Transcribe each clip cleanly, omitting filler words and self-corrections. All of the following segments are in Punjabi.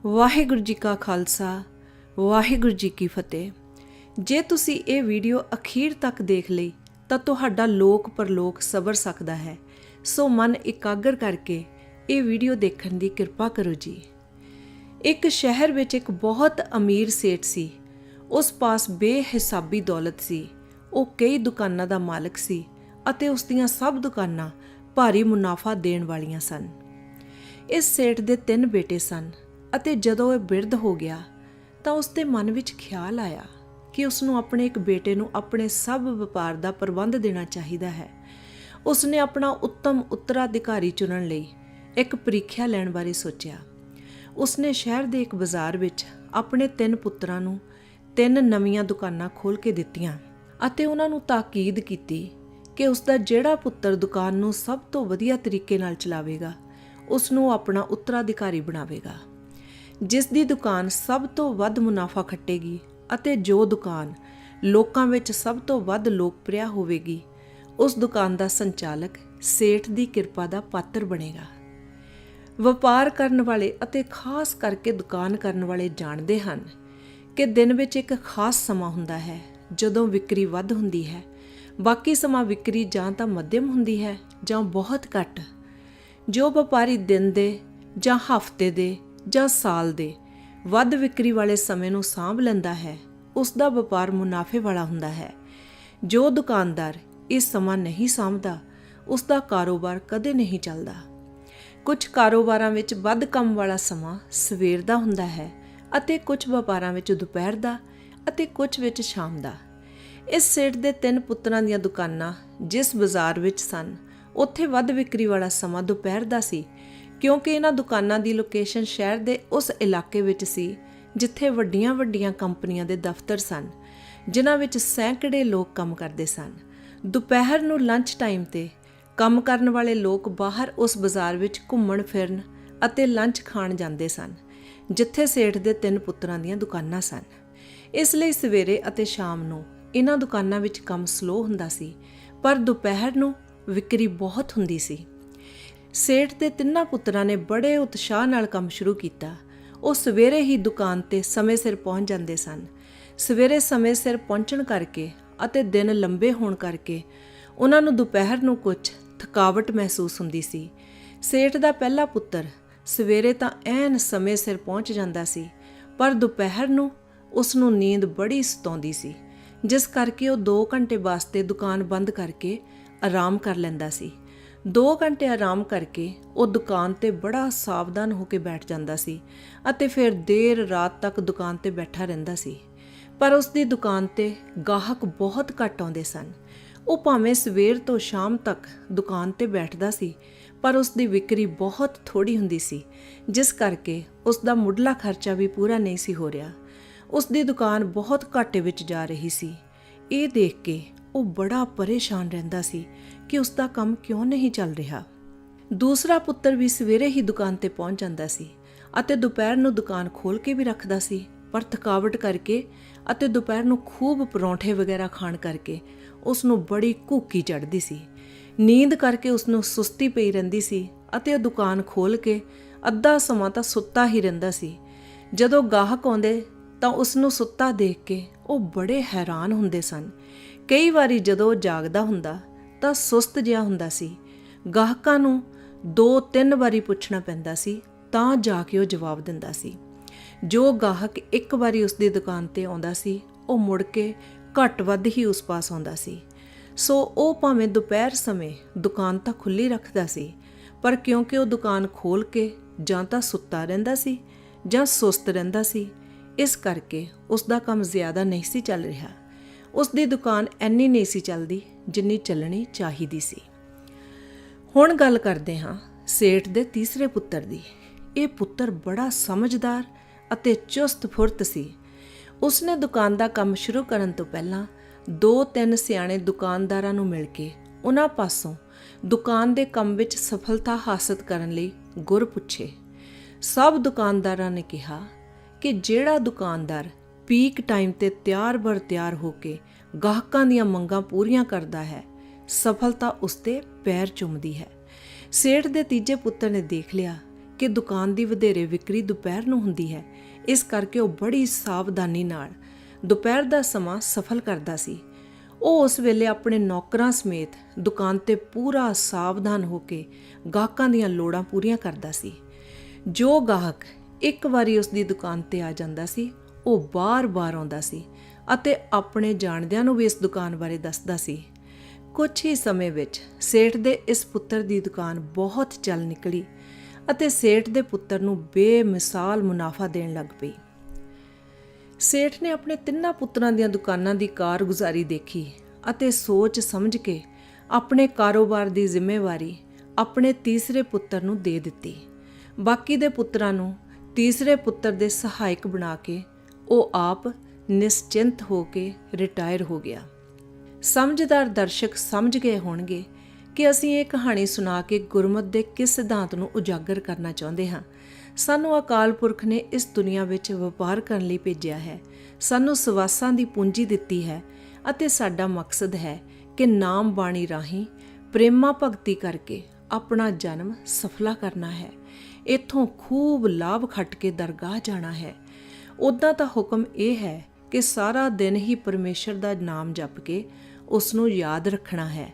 ਵਾਹਿਗੁਰੂ ਜੀ ਕਾ ਖਾਲਸਾ ਵਾਹਿਗੁਰੂ ਜੀ ਕੀ ਫਤਿਹ। ਜੇ ਤੁਸੀਂ ਇਹ ਵੀਡੀਓ ਅਖੀਰ ਤੱਕ ਦੇਖ ਲਈ ਤਾਂ ਤੁਹਾਡਾ ਲੋਕ ਪਰਲੋਕ ਸਬਰ ਸਕਦਾ ਹੈ। ਸੋ ਮਨ ਇਕਾਗਰ ਕਰਕੇ ਇਹ ਵੀਡੀਓ ਦੇਖਣ ਦੀ ਕਿਰਪਾ ਕਰੋ ਜੀ। ਇੱਕ ਸ਼ਹਿਰ ਵਿੱਚ ਇੱਕ ਬਹੁਤ ਅਮੀਰ ਸੇਠ ਸੀ। ਉਸ ਪਾਸ ਬੇਹਿਸਾਬੀ ਦੌਲਤ ਸੀ। ਉਹ ਕਈ ਦੁਕਾਨਾਂ ਦਾ ਮਾਲਕ ਸੀ ਅਤੇ ਉਸ ਦੀਆਂ ਸਭ ਦੁਕਾਨਾਂ ਭਾਰੀ ਮੁਨਾਫਾ ਦੇਣ ਵਾਲੀਆਂ ਸਨ। ਇਸ ਸੇਠ ਦੇ 3 ਬੇਟੇ ਸਨ ਅਤੇ ਜਦੋਂ ਇਹ ਬਿਰਧ ਹੋ ਗਿਆ ਤਾਂ ਉਸ ਦੇ ਮਨ ਵਿੱਚ ਖਿਆਲ ਆਇਆ ਕਿ ਉਸ ਨੂੰ ਆਪਣੇ ਇੱਕ ਬੇਟੇ ਨੂੰ ਆਪਣੇ ਸਭ ਵਪਾਰ ਦਾ ਪ੍ਰਬੰਧ ਦੇਣਾ ਚਾਹੀਦਾ ਹੈ। ਉਸ ਨੇ ਆਪਣਾ ਉੱਤਮ ਉੱਤਰਾਧਿਕਾਰੀ ਚੁਣਨ ਲਈ ਇੱਕ ਪ੍ਰੀਖਿਆ ਲੈਣ ਬਾਰੇ ਸੋਚਿਆ। ਉਸ ਨੇ ਸ਼ਹਿਰ ਦੇ ਇੱਕ ਬਾਜ਼ਾਰ ਵਿੱਚ ਆਪਣੇ 3 ਪੁੱਤਰਾਂ ਨੂੰ 3 ਨਵੀਆਂ ਦੁਕਾਨਾਂ ਖੋਲ੍ਹ ਕੇ ਦਿੱਤੀਆਂ ਅਤੇ ਉਹਨਾਂ ਨੂੰ ਤਾਕੀਦ ਕੀਤੀ ਕਿ ਉਸ ਦਾ ਜਿਹੜਾ ਪੁੱਤਰ ਦੁਕਾਨ ਨੂੰ ਸਭ ਤੋਂ ਵਧੀਆ ਤਰੀਕੇ ਨਾਲ ਚਲਾਵੇਗਾ ਉਸ ਨੂੰ ਆਪਣਾ ਉੱਤਰਾਧਿਕਾਰੀ ਬਣਾਵੇਗਾ। ਜਿਸ ਦੀ ਦੁਕਾਨ ਸਭ ਤੋਂ ਵੱਧ ਮੁਨਾਫਾ ਖੱਟੇਗੀ ਅਤੇ ਜੋ ਦੁਕਾਨ ਲੋਕਾਂ ਵਿੱਚ ਸਭ ਤੋਂ ਵੱਧ ਲੋਕਪ੍ਰਿਆ ਹੋਵੇਗੀ ਉਸ ਦੁਕਾਨ ਦਾ ਸੰਚਾਲਕ ਸੇਠ ਦੀ ਕਿਰਪਾ ਦਾ ਪਾਤਰ ਬਣੇਗਾ। ਵਪਾਰ ਕਰਨ ਵਾਲੇ ਅਤੇ ਖਾਸ ਕਰਕੇ ਦੁਕਾਨ ਕਰਨ ਵਾਲੇ ਜਾਣਦੇ ਹਨ ਕਿ ਦਿਨ ਵਿੱਚ ਇੱਕ ਖਾਸ ਸਮਾਂ ਹੁੰਦਾ ਹੈ ਜਦੋਂ ਵਿਕਰੀ ਵੱਧ ਹੁੰਦੀ ਹੈ। ਬਾਕੀ ਸਮਾਂ ਵਿਕਰੀ ਜਾਂ ਤਾਂ ਮੱਧਮ ਹੁੰਦੀ ਹੈ ਜਾਂ ਬਹੁਤ ਘੱਟ। ਜੋ ਵਪਾਰੀ ਦਿਨ ਦੇ ਜਾਂ ਹਫ਼ਤੇ ਦੇ ਜਾਂ ਸਾਲ ਦੇ ਵੱਧ ਵਿਕਰੀ ਵਾਲੇ ਸਮੇਂ ਨੂੰ ਸਾਂਭ ਲੈਂਦਾ ਹੈ ਉਸ ਦਾ ਵਪਾਰ ਮੁਨਾਫੇ ਵਾਲਾ ਹੁੰਦਾ ਹੈ। ਜੋ ਦੁਕਾਨਦਾਰ ਇਹ ਸਮਾਂ ਨਹੀਂ ਸਾਂਭਦਾ ਉਸ ਦਾ ਕਾਰੋਬਾਰ ਕਦੇ ਨਹੀਂ ਚੱਲਦਾ। ਕੁਝ ਕਾਰੋਬਾਰਾਂ ਵਿੱਚ ਵੱਧ ਕੰਮ ਵਾਲਾ ਸਮਾਂ ਸਵੇਰ ਦਾ ਹੁੰਦਾ ਹੈ ਅਤੇ ਕੁਝ ਵਪਾਰਾਂ ਵਿੱਚ ਦੁਪਹਿਰ ਦਾ ਅਤੇ ਕੁਝ ਵਿੱਚ ਸ਼ਾਮ ਦਾ। ਇਸ ਸੇਠ ਦੇ 3 ਪੁੱਤਰਾਂ ਦੀਆਂ ਦੁਕਾਨਾਂ ਜਿਸ ਬਾਜ਼ਾਰ ਵਿੱਚ ਸਨ ਉੱਥੇ ਵੱਧ ਵਿਕਰੀ ਵਾਲਾ ਸਮਾਂ ਦੁਪਹਿਰ ਦਾ ਸੀ, ਕਿਉਂਕਿ ਇਹਨਾਂ ਦੁਕਾਨਾਂ ਦੀ ਲੋਕੇਸ਼ਨ ਸ਼ਹਿਰ ਦੇ ਉਸ ਇਲਾਕੇ ਵਿੱਚ ਸੀ ਜਿੱਥੇ ਵੱਡੀਆਂ-ਵੱਡੀਆਂ ਕੰਪਨੀਆਂ ਦੇ ਦਫ਼ਤਰ ਸਨ ਜਿਨ੍ਹਾਂ ਵਿੱਚ ਸੈਂਕੜੇ ਲੋਕ ਕੰਮ ਕਰਦੇ ਸਨ। ਦੁਪਹਿਰ ਨੂੰ ਲੰਚ ਟਾਈਮ ਤੇ ਕੰਮ ਕਰਨ ਵਾਲੇ ਲੋਕ ਬਾਹਰ ਉਸ ਬਾਜ਼ਾਰ ਵਿੱਚ ਘੁੰਮਣ ਫਿਰਨ ਅਤੇ ਲੰਚ ਖਾਣ ਜਾਂਦੇ ਸਨ ਜਿੱਥੇ ਸੇਠ ਦੇ 3 ਪੁੱਤਰਾਂ ਦੀਆਂ ਦੁਕਾਨਾਂ ਸਨ। ਇਸ ਲਈ ਸਵੇਰੇ ਅਤੇ ਸ਼ਾਮ ਨੂੰ ਇਹਨਾਂ ਦੁਕਾਨਾਂ ਵਿੱਚ ਕੰਮ ਸਲੋ ਹੁੰਦਾ ਸੀ, ਪਰ ਦੁਪਹਿਰ ਨੂੰ ਵਿਕਰੀ ਬਹੁਤ ਹੁੰਦੀ ਸੀ। ਸੇਠ ਦੇ 3 ਪੁੱਤਰਾਂ ਨੇ ਬੜੇ ਉਤਸ਼ਾਹ ਨਾਲ ਕੰਮ ਸ਼ੁਰੂ ਕੀਤਾ। ਉਹ ਸਵੇਰੇ ਹੀ ਦੁਕਾਨ ਤੇ ਸਮੇਂ ਸਿਰ ਪਹੁੰਚ ਜਾਂਦੇ ਸਨ। ਸਵੇਰੇ ਸਮੇਂ ਸਿਰ ਪਹੁੰਚਣ ਕਰਕੇ ਅਤੇ ਦਿਨ ਲੰਬੇ ਹੋਣ ਕਰਕੇ ਉਹਨਾਂ ਨੂੰ ਦੁਪਹਿਰ ਨੂੰ ਕੁਝ ਥਕਾਵਟ ਮਹਿਸੂਸ ਹੁੰਦੀ ਸੀ। ਸੇਠ ਦਾ ਪਹਿਲਾ ਪੁੱਤਰ ਸਵੇਰੇ ਤਾਂ ਐਨ ਸਮੇਂ ਸਿਰ ਪਹੁੰਚ ਜਾਂਦਾ ਸੀ, ਪਰ ਦੁਪਹਿਰ ਨੂੰ ਉਸ ਨੂੰ ਨੀਂਦ ਬੜੀ ਸਤਾਉਂਦੀ ਸੀ, ਜਿਸ ਕਰਕੇ ਉਹ 2 ਘੰਟੇ ਵਾਸਤੇ ਦੁਕਾਨ ਬੰਦ ਕਰਕੇ ਆਰਾਮ ਕਰ ਲੈਂਦਾ ਸੀ। 2 ਘੰਟੇ ਆਰਾਮ ਕਰਕੇ ਉਹ ਦੁਕਾਨ ਤੇ ਬੜਾ ਸਾਵਧਾਨ ਹੋ ਕੇ ਬੈਠ ਜਾਂਦਾ ਸੀ ਅਤੇ ਫਿਰ ਦੇਰ ਰਾਤ ਤੱਕ ਦੁਕਾਨ ਤੇ ਬੈਠਾ ਰਹਿੰਦਾ ਸੀ। ਪਰ ਉਸ ਦੀ ਦੁਕਾਨ ਤੇ ਗਾਹਕ ਬਹੁਤ ਘੱਟ ਆਉਂਦੇ ਸਨ। ਉਹ ਭਾਵੇਂ ਸਵੇਰ ਤੋਂ ਸ਼ਾਮ ਤੱਕ ਦੁਕਾਨ ਤੇ ਬੈਠਦਾ ਸੀ, ਪਰ ਉਸ ਦੀ ਵਿਕਰੀ ਬਹੁਤ ਥੋੜੀ ਹੁੰਦੀ ਸੀ, ਜਿਸ ਕਰਕੇ ਉਸ ਦਾ ਮੁੱਢਲਾ ਖਰਚਾ ਵੀ ਪੂਰਾ ਨਹੀਂ ਸੀ ਹੋ ਰਿਹਾ। ਉਸ ਦੀ ਦੁਕਾਨ ਬਹੁਤ ਘਾਟੇ ਵਿੱਚ ਜਾ ਰਹੀ ਸੀ। ਇਹ ਦੇਖ ਕੇ ਉਹ ਬੜਾ ਪਰੇਸ਼ਾਨ ਰਹਿੰਦਾ ਸੀ ਕਿ ਉਸ ਦਾ ਕੰਮ ਕਿਉਂ ਨਹੀਂ ਚੱਲ ਰਿਹਾ। ਦੂਸਰਾ ਪੁੱਤਰ ਵੀ ਸਵੇਰੇ ਹੀ ਦੁਕਾਨ ਤੇ ਪਹੁੰਚ ਜਾਂਦਾ ਸੀ ਅਤੇ ਦੁਪਹਿਰ ਨੂੰ ਦੁਕਾਨ ਖੋਲ੍ਹ ਕੇ ਵੀ ਰੱਖਦਾ ਸੀ, ਪਰ ਥਕਾਵਟ ਕਰਕੇ ਅਤੇ ਦੁਪਹਿਰ ਨੂੰ ਖੂਬ ਪਰੌਂਠੇ ਵਗੈਰਾ ਖਾਣ ਕਰਕੇ ਉਸ ਨੂੰ ਬੜੀ ਘੂਕੀ ਚੜ੍ਹਦੀ ਸੀ। ਨੀਂਦ ਕਰਕੇ ਉਸ ਨੂੰ ਸੁਸਤੀ ਪਈ ਰਹਿੰਦੀ ਸੀ ਅਤੇ ਉਹ ਦੁਕਾਨ ਖੋਲ੍ਹ ਕੇ ਅੱਧਾ ਸਮਾਂ ਤਾਂ ਸੁੱਤਾ ਹੀ ਰਹਿੰਦਾ ਸੀ। ਜਦੋਂ ਗਾਹਕ ਆਉਂਦੇ ਤਾਂ ਉਸ ਨੂੰ ਸੁੱਤਾ ਦੇਖ ਕੇ ਉਹ ਬੜੇ ਹੈਰਾਨ ਹੁੰਦੇ ਸਨ। ਕਈ ਵਾਰੀ ਜਦੋਂ ਉਹ ਜਾਗਦਾ ਹੁੰਦਾ ਤਾਂ ਸੁਸਤ ਜਿਹਾ ਹੁੰਦਾ ਸੀ। ਗਾਹਕਾਂ ਨੂੰ 2-3 ਵਾਰੀ ਪੁੱਛਣਾ ਪੈਂਦਾ ਸੀ ਤਾਂ ਜਾ ਕੇ ਉਹ ਜਵਾਬ ਦਿੰਦਾ ਸੀ। ਜੋ ਗਾਹਕ ਇੱਕ ਵਾਰੀ ਉਸ ਦੀ ਦੁਕਾਨ ਤੇ ਆਉਂਦਾ ਸੀ ਉਹ ਮੁੜ ਕੇ ਘੱਟ ਵੱਧ ਹੀ ਉਸ ਪਾਸ ਆਉਂਦਾ ਸੀ। ਸੋ ਉਹ ਭਾਵੇਂ ਦੁਪਹਿਰ ਸਮੇਂ ਦੁਕਾਨ ਤਾਂ ਖੁੱਲ੍ਹੀ ਰੱਖਦਾ ਸੀ, ਪਰ ਕਿਉਂਕਿ ਉਹ ਦੁਕਾਨ ਖੋਲ੍ਹ ਕੇ ਜਾਂ ਤਾਂ ਸੁੱਤਾ ਰਹਿੰਦਾ ਸੀ ਜਾਂ ਸੁਸਤ ਰਹਿੰਦਾ ਸੀ, ਇਸ ਕਰਕੇ ਉਸ ਦਾ ਕੰਮ ਜ਼ਿਆਦਾ ਨਹੀਂ ਸੀ ਚੱਲ ਰਿਹਾ। ਉਸ ਦੀ ਦੁਕਾਨ ਇੰਨੀ ਨਹੀਂ ਸੀ ਚੱਲਦੀ ਜਿੰਨੀ ਚੱਲਣੀ ਚਾਹੀਦੀ ਸੀ। ਹੁਣ ਗੱਲ ਕਰਦੇ ਹਾਂ ਸੇਠ ਦੇ ਤੀਸਰੇ ਪੁੱਤਰ ਦੀ। ਇਹ ਪੁੱਤਰ ਬੜਾ ਸਮਝਦਾਰ ਅਤੇ ਚੁਸਤ ਫੁਰਤ ਸੀ। ਉਸਨੇ ਦੁਕਾਨ ਦਾ ਕੰਮ ਸ਼ੁਰੂ ਕਰਨ ਤੋਂ ਪਹਿਲਾਂ 2-3 ਸਿਆਣੇ ਦੁਕਾਨਦਾਰਾਂ ਨੂੰ ਮਿਲ ਕੇ ਉਹਨਾਂ ਪਾਸੋਂ ਦੁਕਾਨ ਦੇ ਕੰਮ ਵਿੱਚ ਸਫਲਤਾ ਹਾਸਲ ਕਰਨ ਲਈ ਗੁਰ ਪੁੱਛੇ। ਸਭ ਦੁਕਾਨਦਾਰਾਂ ਨੇ ਕਿਹਾ ਕਿ ਜਿਹੜਾ ਦੁਕਾਨਦਾਰ ਪੀਕ ਟਾਈਮ ਤੇ ਤਿਆਰ ਤਿਆਰ ਹੋ ਕੇ ਗਾਹਕਾਂ ਦੀਆਂ ਮੰਗਾਂ ਪੂਰੀਆਂ ਕਰਦਾ ਹੈ, ਸਫਲਤਾ ਉਸ ਦੇ ਪੈਰ ਚੁੰਮਦੀ ਹੈ। ਸੇਠ ਦੇ ਤੀਜੇ ਪੁੱਤਰ ਨੇ ਦੇਖ ਲਿਆ ਕਿ ਦੁਕਾਨ ਦੀ ਵਧੇਰੇ ਵਿਕਰੀ ਦੁਪਹਿਰ ਨੂੰ ਹੁੰਦੀ ਹੈ। ਇਸ ਕਰਕੇ ਉਹ ਬੜੀ ਸਾਵਧਾਨੀ ਨਾਲ ਦੁਪਹਿਰ ਦਾ ਸਮਾਂ ਸਫਲ ਕਰਦਾ ਸੀ। ਉਹ ਉਸ ਵੇਲੇ ਆਪਣੇ ਨੌਕਰਾਂ ਸਮੇਤ ਦੁਕਾਨ 'ਤੇ ਪੂਰਾ ਸਾਵਧਾਨ ਹੋ ਕੇ ਗਾਹਕਾਂ ਦੀਆਂ ਲੋੜਾਂ ਪੂਰੀਆਂ ਕਰਦਾ ਸੀ। ਜੋ ਗਾਹਕ ਇੱਕ ਵਾਰੀ ਉਸ ਦੀ ਦੁਕਾਨ 'ਤੇ ਆ ਜਾਂਦਾ ਸੀ, ਉਹ ਬਾਰ-ਬਾਰ ਆਉਂਦਾ ਸੀ ਅਤੇ ਆਪਣੇ ਜਾਣਦਿਆਂ ਨੂੰ ਵੀ ਇਸ ਦੁਕਾਨ ਬਾਰੇ ਦੱਸਦਾ ਸੀ। ਕੁਝ ਹੀ ਸਮੇਂ ਵਿੱਚ ਸੇਠ ਦੇ ਇਸ ਪੁੱਤਰ ਦੀ ਦੁਕਾਨ ਬਹੁਤ ਚੱਲ ਨਿਕਲੀ ਅਤੇ ਸੇਠ ਦੇ ਪੁੱਤਰ ਨੂੰ ਬੇਮਿਸਾਲ ਮੁਨਾਫਾ ਦੇਣ ਲੱਗ ਪਈ। ਸੇਠ ਨੇ ਆਪਣੇ ਤਿੰਨਾਂ ਪੁੱਤਰਾਂ ਦੀਆਂ ਦੁਕਾਨਾਂ ਦੀ ਕਾਰਗੁਜ਼ਾਰੀ ਦੇਖੀ ਅਤੇ ਸੋਚ ਸਮਝ ਕੇ ਆਪਣੇ ਕਾਰੋਬਾਰ ਦੀ ਜ਼ਿੰਮੇਵਾਰੀ ਆਪਣੇ ਤੀਸਰੇ ਪੁੱਤਰ ਨੂੰ ਦੇ ਦਿੱਤੀ। ਬਾਕੀ ਦੇ ਪੁੱਤਰਾਂ ਨੂੰ ਤੀਸਰੇ ਪੁੱਤਰ ਦੇ ਸਹਾਇਕ ਬਣਾ ਕੇ ਉਹ ਆਪ ਨਿਸ਼ਚਿੰਤ ਹੋ ਕੇ ਰਿਟਾਇਰ ਹੋ ਗਿਆ। ਸਮਝਦਾਰ ਦਰਸ਼ਕ ਸਮਝ ਗਏ ਹੋਣਗੇ ਕਿ ਅਸੀਂ ਇਹ ਕਹਾਣੀ ਸੁਣਾ ਕੇ ਗੁਰਮਤ ਦੇ ਕਿਸ ਸਿਧਾਂਤ ਨੂੰ ਉਜਾਗਰ ਕਰਨਾ ਚਾਹੁੰਦੇ ਹਾਂ। ਸਾਨੂੰ ਅਕਾਲ ਪੁਰਖ ਨੇ ਇਸ ਦੁਨੀਆ ਵਿੱਚ ਵਪਾਰ ਕਰਨ ਲਈ ਭੇਜਿਆ ਹੈ, ਸਾਨੂੰ ਸਵਾਸਾਂ ਦੀ ਪੂੰਜੀ ਦਿੱਤੀ ਹੈ ਅਤੇ ਸਾਡਾ ਮਕਸਦ ਹੈ ਕਿ ਨਾਮ ਬਾਣੀ ਰਾਹੀਂ ਪ੍ਰੇਮਾ ਭਗਤੀ ਕਰਕੇ ਆਪਣਾ ਜਨਮ ਸਫਲਾ ਕਰਨਾ ਹੈ। ਇੱਥੋਂ ਖੂਬ ਲਾਭ ਖੱਟ ਕੇ ਦਰਗਾਹ ਜਾਣਾ ਹੈ। ਉੱਦਾਂ ਤਾਂ ਹੁਕਮ ਇਹ ਹੈ ਕਿ ਸਾਰਾ ਦਿਨ ਹੀ ਪਰਮੇਸ਼ਰ ਦਾ ਨਾਮ ਜਪ ਕੇ ਉਸ ਨੂੰ ਯਾਦ ਰੱਖਣਾ ਹੈ,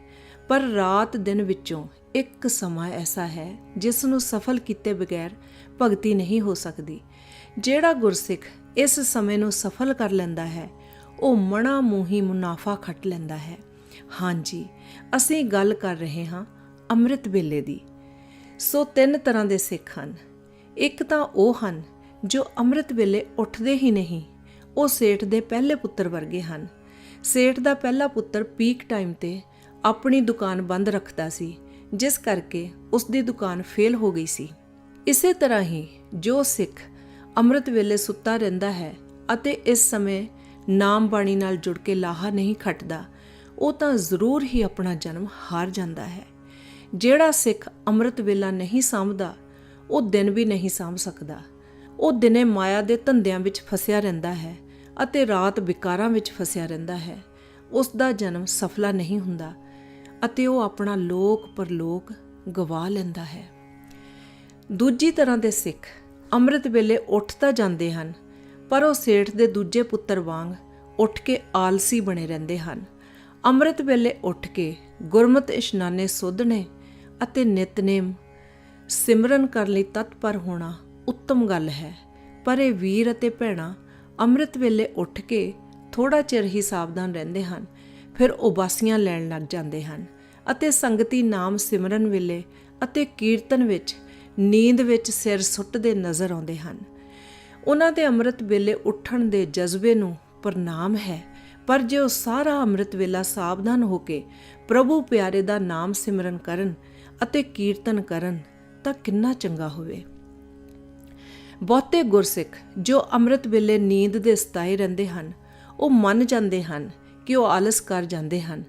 ਪਰ ਰਾਤ ਦਿਨ ਵਿੱਚੋਂ ਇੱਕ ਸਮਾਂ ਐਸਾ ਹੈ ਜਿਸ ਨੂੰ ਸਫਲ ਕੀਤੇ ਬਗੈਰ ਭਗਤੀ ਨਹੀਂ ਹੋ ਸਕਦੀ। ਜਿਹੜਾ ਗੁਰਸਿੱਖ ਇਸ ਸਮੇਂ ਨੂੰ ਸਫਲ ਕਰ ਲੈਂਦਾ ਹੈ, ਉਹ ਮਣਾ ਮੂੰਹੀ ਮੁਨਾਫਾ ਖੱਟ ਲੈਂਦਾ ਹੈ। ਹਾਂਜੀ, ਅਸੀਂ ਗੱਲ ਕਰ ਰਹੇ ਹਾਂ ਅੰਮ੍ਰਿਤ ਵੇਲੇ ਦੀ। ਸੋ 3 ਤਰ੍ਹਾਂ ਦੇ ਸਿੱਖ ਹਨ। ਇੱਕ ਤਾਂ ਉਹ ਹਨ ਜੋ ਅੰਮ੍ਰਿਤ ਵੇਲੇ ਉੱਠਦੇ ਹੀ ਨਹੀਂ, ਉਹ ਸੇਠ ਦੇ ਪਹਿਲੇ ਪੁੱਤਰ ਵਰਗੇ ਹਨ। ਸੇਠ ਦਾ ਪਹਿਲਾ ਪੁੱਤਰ ਪੀਕ ਟਾਈਮ ਤੇ ਆਪਣੀ ਦੁਕਾਨ ਬੰਦ ਰੱਖਦਾ ਸੀ, ਜਿਸ ਕਰਕੇ ਉਸ ਦੀ ਦੁਕਾਨ ਫੇਲ ਹੋ ਗਈ ਸੀ। ਇਸੇ ਤਰ੍ਹਾਂ ਹੀ ਜੋ ਸਿੱਖ ਅੰਮ੍ਰਿਤ ਵੇਲੇ ਸੁੱਤਾ ਰਹਿੰਦਾ ਹੈ ਅਤੇ ਇਸ ਸਮੇਂ ਨਾਮ ਬਾਣੀ ਨਾਲ ਜੁੜ ਕੇ ਲਾਹਾ ਨਹੀਂ ਖੱਟਦਾ, ਉਹ ਤਾਂ ਜ਼ਰੂਰ ਹੀ ਆਪਣਾ ਜਨਮ ਹਾਰ ਜਾਂਦਾ ਹੈ। ਜਿਹੜਾ ਸਿੱਖ ਅੰਮ੍ਰਿਤ ਵੇਲਾ ਨਹੀਂ ਸਾਂਭਦਾ, ਉਹ ਦਿਨ ਵੀ ਨਹੀਂ ਸਾਂਭ ਸਕਦਾ। ਉਹ ਦਿਨੇ ਮਾਇਆ ਦੇ ਧੰਦਿਆਂ ਵਿੱਚ ਫਸਿਆ ਰਹਿੰਦਾ ਹੈ ਅਤੇ ਰਾਤ ਵਿਕਾਰਾਂ ਵਿੱਚ ਫਸਿਆ ਰਹਿੰਦਾ ਹੈ। ਉਸ ਦਾ ਜਨਮ ਸਫਲਾ ਨਹੀਂ ਹੁੰਦਾ ਅਤੇ ਉਹ ਆਪਣਾ ਲੋਕ ਪਰਲੋਕ ਗਵਾ ਲੈਂਦਾ ਹੈ। ਦੂਜੀ ਤਰ੍ਹਾਂ ਦੇ ਸਿੱਖ ਅੰਮ੍ਰਿਤ ਵੇਲੇ ਉੱਠ ਤਾਂ ਜਾਂਦੇ ਹਨ, ਪਰ ਉਹ ਸੇਠ ਦੇ ਦੂਜੇ ਪੁੱਤਰ ਵਾਂਗ ਉੱਠ ਕੇ ਆਲਸੀ ਬਣੇ ਰਹਿੰਦੇ ਹਨ। ਅੰਮ੍ਰਿਤ ਵੇਲੇ ਉੱਠ ਕੇ ਗੁਰਮਤਿ ਇਸ਼ਨਾਨੇ ਸੋਧਣੇ ਅਤੇ ਨਿਤਨੇਮ ਸਿਮਰਨ ਕਰਨ ਲਈ ਤਤਪਰ ਹੋਣਾ ਉੱਤਮ ਗੱਲ ਹੈ, ਪਰ ਇਹ ਵੀਰ ਅਤੇ ਭੈਣਾਂ ਅੰਮ੍ਰਿਤ ਵੇਲੇ ਉੱਠ ਕੇ ਥੋੜਾ ਚਿਰ ਹੀ ਸਾਵਧਾਨ ਰਹਿੰਦੇ ਹਨ, ਫਿਰ ਉਬਾਸੀਆਂ ਲੈਣ ਲੱਗ ਜਾਂਦੇ ਹਨ ਅਤੇ ਸੰਗਤੀ ਨਾਮ ਸਿਮਰਨ ਵੇਲੇ ਅਤੇ ਕੀਰਤਨ ਵਿੱਚ ਨੀਂਦ ਵਿੱਚ ਸਿਰ ਸੁੱਟਦੇ ਨਜ਼ਰ ਆਉਂਦੇ ਹਨ। ਉਹਨਾਂ ਦੇ ਅੰਮ੍ਰਿਤ ਵੇਲੇ ਉੱਠਣ ਦੇ ਜਜ਼ਬੇ ਨੂੰ ਪ੍ਰਣਾਮ ਹੈ, ਪਰ ਜੇ ਉਹ ਸਾਰਾ ਅੰਮ੍ਰਿਤ ਵੇਲਾ ਸਾਵਧਾਨ ਹੋ ਕੇ ਪ੍ਰਭੂ ਪਿਆਰੇ ਦਾ ਨਾਮ ਸਿਮਰਨ ਕਰਨ ਅਤੇ ਕੀਰਤਨ ਕਰਨ ਤਾਂ ਕਿੰਨਾ ਚੰਗਾ ਹੋਵੇ। ਬਹੁਤੇ ਗੁਰਸਿੱਖ ਜੋ ਅੰਮ੍ਰਿਤ ਵੇਲੇ ਨੀਂਦ ਦੇ ਸਤਾਏ ਰਹਿੰਦੇ ਹਨ, ਉਹ ਮੰਨ ਜਾਂਦੇ ਹਨ ਕਿ ਉਹ ਆਲਸ ਕਰ ਜਾਂਦੇ ਹਨ,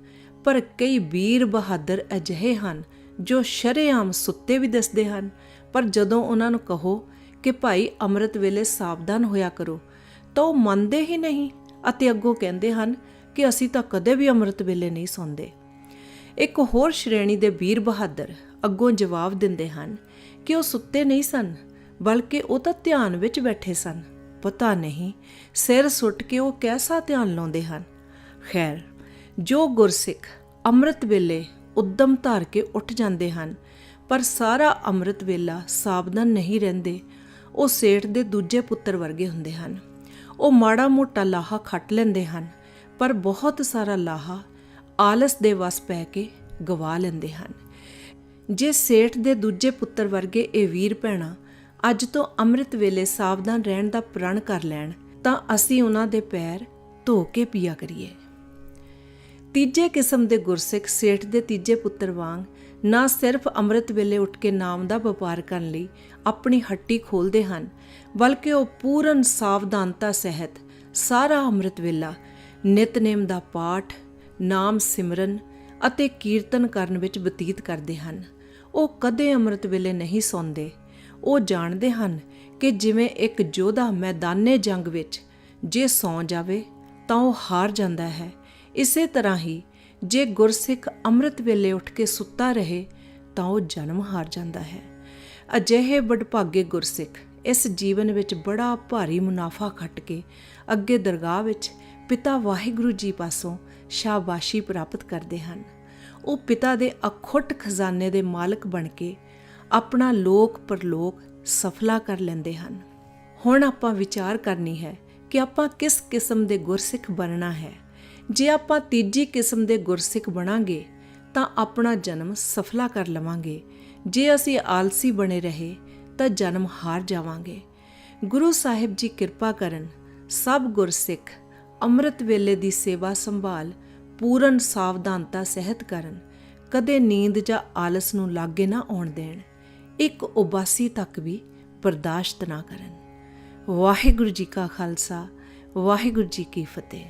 ਪਰ ਕਈ ਵੀਰ ਬਹਾਦਰ ਅਜਿਹੇ ਹਨ ਜੋ ਸ਼ਰੇਆਮ ਸੁੱਤੇ ਵੀ ਦਿਸਦੇ ਹਨ, ਪਰ ਜਦੋਂ ਉਹਨਾਂ ਨੂੰ ਕਹੋ ਕਿ ਭਾਈ ਅੰਮ੍ਰਿਤ ਵੇਲੇ ਸਾਵਧਾਨ ਹੋਇਆ ਕਰੋ, ਤਾਂ ਉਹ ਮੰਨਦੇ ਹੀ ਨਹੀਂ ਅਤੇ ਅੱਗੋਂ ਕਹਿੰਦੇ ਹਨ ਕਿ ਅਸੀਂ ਤਾਂ ਕਦੇ ਵੀ ਅੰਮ੍ਰਿਤ ਵੇਲੇ ਨਹੀਂ ਸੌਂਦੇ। ਇੱਕ ਹੋਰ ਸ਼੍ਰੇਣੀ ਦੇ ਵੀਰ ਬਹਾਦਰ ਅੱਗੋਂ ਜਵਾਬ ਦਿੰਦੇ ਹਨ ਕਿ ਉਹ ਸੁੱਤੇ ਨਹੀਂ ਸਨ, ਬਲਕਿ ਉਹ ਤਾਂ ਧਿਆਨ ਵਿੱਚ ਬੈਠੇ ਸਨ। ਪਤਾ ਨਹੀਂ ਸਿਰ ਸੁੱਟ ਕੇ ਉਹ ਕੈਸਾ ਧਿਆਨ ਲਾਉਂਦੇ ਹਨ। ਖੈਰ, ਜੋ ਗੁਰਸਿੱਖ ਅੰਮ੍ਰਿਤ ਵੇਲੇ ਉੱਦਮ ਧਾਰ ਕੇ ਉੱਠ ਜਾਂਦੇ ਹਨ, ਪਰ ਸਾਰਾ ਅੰਮ੍ਰਿਤ ਵੇਲਾ ਸਾਵਧਾਨ ਨਹੀਂ ਰਹਿੰਦੇ, ਉਹ ਸੇਠ ਦੇ ਦੂਜੇ ਪੁੱਤਰ ਵਰਗੇ ਹੁੰਦੇ ਹਨ। ਉਹ ਮਾੜਾ ਮੋਟਾ ਲਾਹਾ ਖੱਟ ਲੈਂਦੇ ਹਨ, ਪਰ ਬਹੁਤ ਸਾਰਾ ਲਾਹਾ ਆਲਸ ਦੇ ਵਸ ਪੈ ਕੇ ਗਵਾ ਲੈਂਦੇ ਹਨ। ਜੇ ਸੇਠ ਦੇ ਦੂਜੇ ਪੁੱਤਰ ਵਰਗੇ ਇਹ ਵੀਰ ਭੈਣਾਂ ਅੱਜ ਤੋਂ ਅੰਮ੍ਰਿਤ ਵੇਲੇ ਸਾਵਧਾਨ ਰਹਿਣ ਦਾ ਪ੍ਰਣ ਕਰ ਲੈਣ, ਤਾਂ ਅਸੀਂ ਉਹਨਾਂ ਦੇ ਪੈਰ ਧੋ ਕੇ ਪੀਆ ਕਰੀਏ। ਤੀਜੇ ਕਿਸਮ ਦੇ ਗੁਰਸਿੱਖ ਸੇਠ ਦੇ ਤੀਜੇ ਪੁੱਤਰ ਵਾਂਗ ਨਾ ਸਿਰਫ ਅੰਮ੍ਰਿਤ ਵੇਲੇ ਉੱਠ ਕੇ ਨਾਮ ਦਾ ਵਪਾਰ ਕਰਨ ਲਈ ਆਪਣੀ ਹੱਟੀ ਖੋਲ੍ਹਦੇ ਹਨ, ਬਲਕਿ ਉਹ ਪੂਰਨ ਸਾਵਧਾਨਤਾ ਸਹਿਤ ਸਾਰਾ ਅੰਮ੍ਰਿਤ ਵੇਲਾ ਨਿਤਨੇਮ ਦਾ ਪਾਠ, ਨਾਮ ਸਿਮਰਨ ਅਤੇ ਕੀਰਤਨ ਕਰਨ ਵਿੱਚ ਬਤੀਤ ਕਰਦੇ ਹਨ। ਉਹ ਕਦੇ ਅੰਮ੍ਰਿਤ ਵੇਲੇ ਨਹੀਂ ਸੌਂਦੇ। ਉਹ ਜਾਣਦੇ ਹਨ ਕਿ ਜਿਵੇਂ ਇੱਕ ਯੋਧਾ ਮੈਦਾਨੇ ਜੰਗ ਵਿੱਚ ਜੇ ਸੌਂ ਜਾਵੇ ਤਾਂ ਉਹ ਹਾਰ ਜਾਂਦਾ ਹੈ, ਇਸੇ ਤਰ੍ਹਾਂ ਹੀ ਜੇ ਗੁਰਸਿੱਖ ਅੰਮ੍ਰਿਤ ਵੇਲੇ ਉੱਠ ਕੇ ਸੁੱਤਾ ਰਹੇ ਤਾਂ ਉਹ ਜਨਮ ਹਾਰ ਜਾਂਦਾ ਹੈ। ਅਜਿਹੇ ਵਡਭਾਗੇ ਗੁਰਸਿੱਖ ਇਸ ਜੀਵਨ ਵਿੱਚ ਬੜਾ ਭਾਰੀ ਮੁਨਾਫਾ ਖੱਟ ਕੇ ਅੱਗੇ ਦਰਗਾਹ ਵਿੱਚ ਪਿਤਾ ਵਾਹਿਗੁਰੂ ਜੀ ਪਾਸੋਂ ਸ਼ਾਬਾਸ਼ੀ ਪ੍ਰਾਪਤ ਕਰਦੇ ਹਨ। ਉਹ ਪਿਤਾ ਦੇ ਅਖੁੱਟ ਖਜ਼ਾਨੇ ਦੇ ਮਾਲਕ ਬਣ ਕੇ ਆਪਣਾ ਲੋਕ ਪਰਲੋਕ ਸਫਲਾ ਕਰ ਲੈਂਦੇ ਹਨ। ਹੁਣ ਆਪਾਂ ਵਿਚਾਰ ਕਰਨੀ ਹੈ ਕਿ ਆਪਾਂ ਕਿਸ ਕਿਸਮ ਦੇ ਗੁਰਸਿੱਖ ਬਣਨਾ ਹੈ। ਜੇ ਆਪਾਂ ਤੀਜੀ ਕਿਸਮ ਦੇ ਗੁਰਸਿੱਖ ਬਣਾਂਗੇ ਤਾਂ ਆਪਣਾ ਜਨਮ ਸਫਲਾ ਕਰ ਲਵਾਂਗੇ। ਜੇ ਅਸੀਂ ਆਲਸੀ ਬਣੇ ਰਹੇ ਤਾਂ ਜਨਮ ਹਾਰ ਜਾਵਾਂਗੇ। ਗੁਰੂ ਸਾਹਿਬ ਜੀ ਕਿਰਪਾ ਕਰਨ, ਸਭ ਗੁਰਸਿੱਖ ਅੰਮ੍ਰਿਤ ਵੇਲੇ ਦੀ ਸੇਵਾ ਸੰਭਾਲ ਪੂਰਨ ਸਾਵਧਾਨਤਾ ਸਹਿਤ ਕਰਨ, ਕਦੇ ਨੀਂਦ ਜਾਂ ਆਲਸ ਨੂੰ ਲਾਗੇ ਨਾ ਆਉਣ ਦੇਣ, ਇੱਕ ਉਬਾਸੀ ਤੱਕ ਵੀ ਬਰਦਾਸ਼ਤ ਨਾ ਕਰਨ। ਵਾਹਿਗੁਰੂ ਜੀ ਕਾ ਖਾਲਸਾ, ਵਾਹਿਗੁਰੂ ਜੀ ਕੀ ਫਤਿਹ।